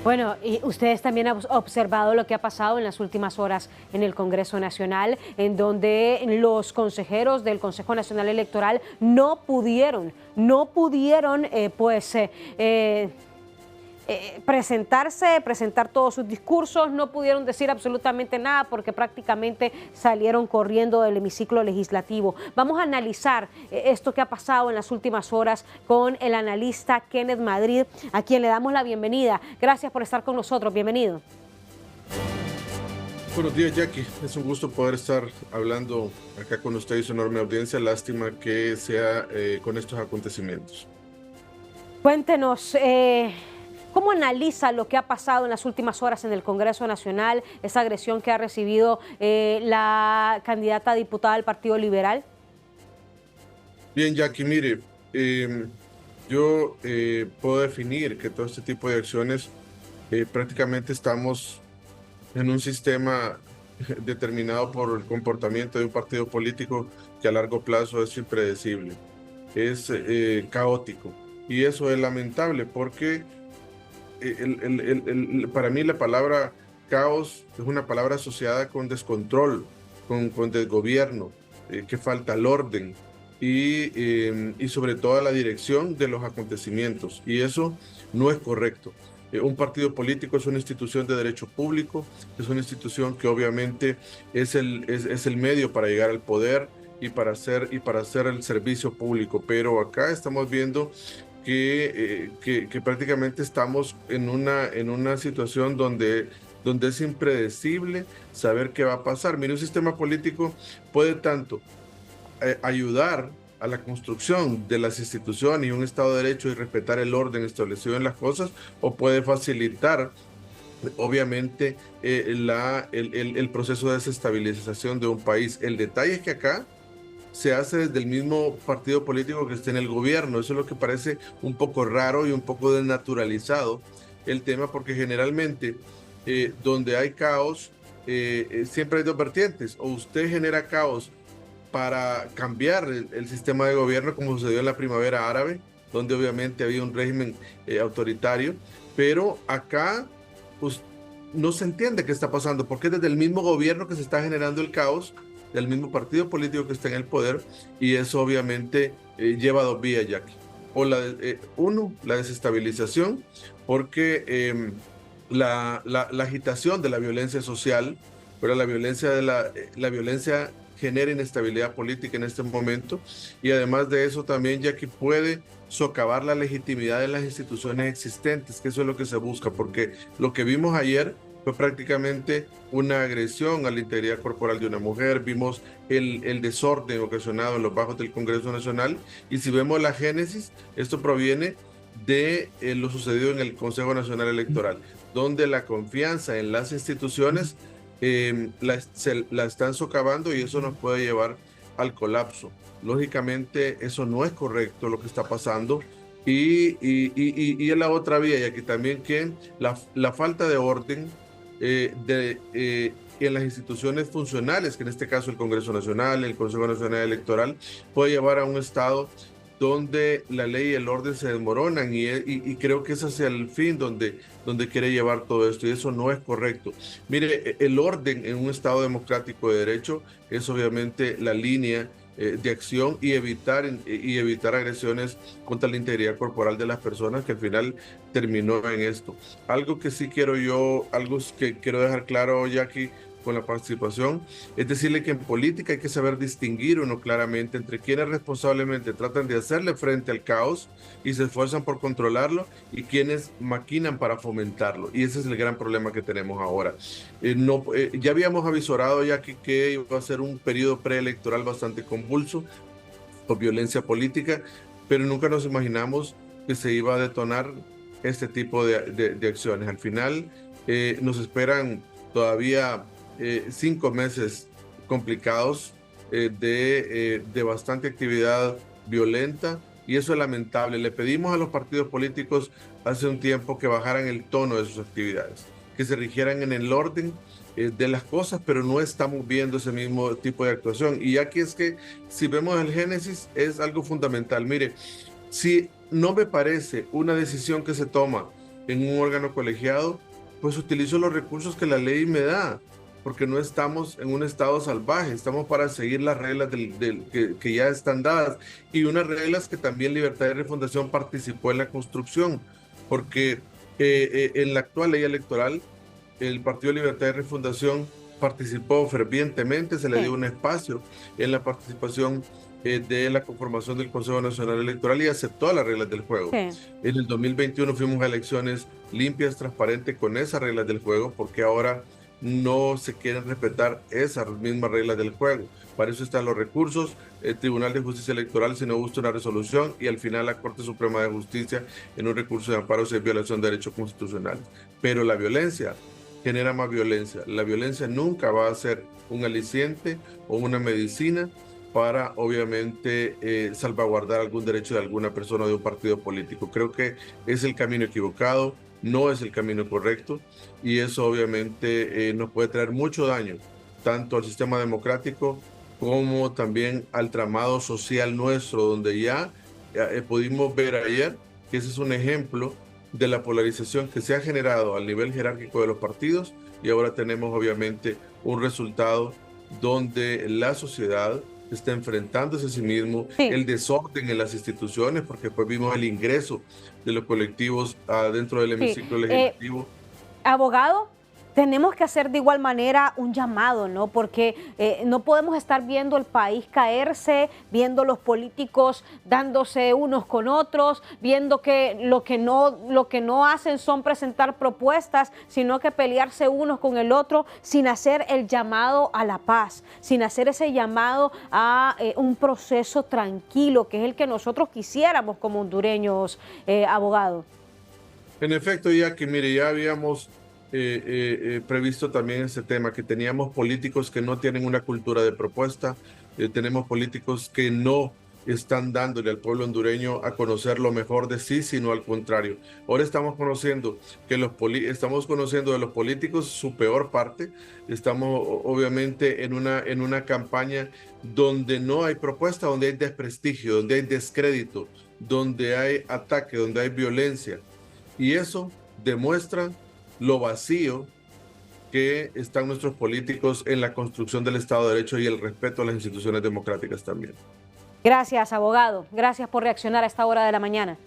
Bueno, y ustedes también han observado lo que ha pasado en las últimas horas en el Congreso Nacional, en donde los consejeros del Consejo Nacional Electoral presentar todos sus discursos, no pudieron decir absolutamente nada porque prácticamente salieron corriendo del hemiciclo legislativo. Vamos a analizar esto que ha pasado en las últimas horas con el analista Kenneth Madrid, a quien le damos la bienvenida. Gracias por estar con nosotros, bienvenido. Buenos días, Jackie. Es un gusto poder estar hablando acá con usted y su enorme audiencia. Lástima que sea con estos acontecimientos. Cuéntenos, ¿cómo analiza lo que ha pasado en las últimas horas en el Congreso Nacional, esa agresión que ha recibido la candidata a diputada del Partido Liberal? Bien, Jackie, mire, yo puedo definir que todo este tipo de acciones prácticamente estamos en un sistema determinado por el comportamiento de un partido político que a largo plazo es impredecible, es caótico. Y eso es lamentable porque para mí la palabra caos es una palabra asociada con descontrol, con desgobierno, que falta el orden y sobre todo la dirección de los acontecimientos. Y eso no es correcto. Un partido político es una institución de derecho público, es una institución que obviamente es el medio para llegar al poder y para hacer el servicio público. Pero acá estamos viendo que prácticamente estamos en una situación donde es impredecible saber qué va a pasar. Mire, un sistema político puede tanto ayudar a la construcción de las instituciones y un Estado de Derecho y respetar el orden establecido en las cosas, o puede facilitar obviamente el proceso de desestabilización de un país. El detalle es que acá se hace desde el mismo partido político que esté en el gobierno. Eso es lo que parece un poco raro y un poco desnaturalizado el tema, porque generalmente donde hay caos, siempre hay dos vertientes: o usted genera caos para cambiar el sistema de gobierno, como sucedió en la primavera árabe, donde obviamente había un régimen autoritario, pero acá pues, no se entiende qué está pasando, porque es desde el mismo gobierno que se está generando el caos, del mismo partido político que está en el poder, y eso obviamente lleva dos vías, Jackie. O la desestabilización, porque la agitación de la violencia social, pero la violencia genera inestabilidad política en este momento, y además de eso también, Jackie, puede socavar la legitimidad de las instituciones existentes, que eso es lo que se busca, porque lo que vimos ayer fue prácticamente una agresión a la integridad corporal de una mujer. Vimos el desorden ocasionado en los bajos del Congreso Nacional, y si vemos la génesis, esto proviene de lo sucedido en el Consejo Nacional Electoral, donde la confianza en las instituciones la están socavando, y eso nos puede llevar al colapso. Lógicamente, eso no es correcto lo que está pasando. Y en la otra vía, y aquí también, que la falta de orden en las instituciones funcionales, que en este caso el Congreso Nacional, el Consejo Nacional Electoral, puede llevar a un estado donde la ley y el orden se desmoronan, y creo que es hacia el fin donde quiere llevar todo esto, y eso no es correcto. Mire, el orden en un Estado democrático de derecho es obviamente la línea de acción, y evitar agresiones contra la integridad corporal de las personas, que al final terminó en esto. Algo que quiero dejar claro, Jackie, con la participación, es decirle que en política hay que saber distinguir uno claramente entre quienes responsablemente tratan de hacerle frente al caos y se esfuerzan por controlarlo, y quienes maquinan para fomentarlo. Y ese es el gran problema que tenemos ahora. Ya habíamos avisorado ya que iba a ser un periodo preelectoral bastante convulso, con violencia política, pero nunca nos imaginamos que se iba a detonar este tipo de acciones. Al final nos esperan todavía 5 meses complicados de bastante actividad violenta, y eso es lamentable. Le pedimos a los partidos políticos hace un tiempo que bajaran el tono de sus actividades, que se rigieran en el orden de las cosas, pero no estamos viendo ese mismo tipo de actuación. Y aquí es que, si vemos el génesis, es algo fundamental. Mire, si no me parece una decisión que se toma en un órgano colegiado, pues utilizo los recursos que la ley me da, porque no estamos en un estado salvaje, estamos para seguir las reglas que ya están dadas y unas reglas que también Libertad y Refundación participó en la construcción, porque en la actual ley electoral, el Partido Libertad y Refundación participó fervientemente, se le dio un espacio en la participación de la conformación del Consejo Nacional Electoral y aceptó las reglas del juego. Sí. En el 2021 fuimos a elecciones limpias, transparentes con esas reglas del juego, porque ahora no se quieren respetar esas mismas reglas del juego. Para eso están los recursos. El Tribunal de Justicia Electoral, si no gusta una resolución, y al final la Corte Suprema de Justicia en un recurso de amparo si es violación de derechos constitucionales. Pero la violencia genera más violencia. La violencia nunca va a ser un aliciente o una medicina para, obviamente, salvaguardar algún derecho de alguna persona o de un partido político. Creo que es el camino equivocado, no es el camino correcto, y eso obviamente nos puede traer mucho daño, tanto al sistema democrático como también al tramado social nuestro, donde ya pudimos ver ayer que ese es un ejemplo de la polarización que se ha generado al nivel jerárquico de los partidos, y ahora tenemos obviamente un resultado donde la sociedad está enfrentándose a sí mismo, Sí. el desorden en las instituciones, porque después vimos el ingreso de los colectivos dentro del hemiciclo legislativo. Abogado, tenemos que hacer de igual manera un llamado, ¿no? Porque no podemos estar viendo el país caerse, viendo los políticos dándose unos con otros, viendo que lo que no hacen son presentar propuestas, sino que pelearse unos con el otro sin hacer el llamado a la paz, sin hacer ese llamado a un proceso tranquilo, que es el que nosotros quisiéramos como hondureños, abogado. En efecto, ya que mire, ya habíamos previsto también ese tema, que teníamos políticos que no tienen una cultura de propuesta, tenemos políticos que no están dándole al pueblo hondureño a conocer lo mejor de sí, sino al contrario. Ahora estamos conociendo estamos conociendo de los políticos su peor parte. Estamos obviamente en una campaña donde no hay propuesta, donde hay desprestigio, donde hay descrédito, donde hay ataque, donde hay violencia. Y eso demuestra lo vacío que están nuestros políticos en la construcción del Estado de Derecho y el respeto a las instituciones democráticas también. Gracias, abogado. Gracias por reaccionar a esta hora de la mañana.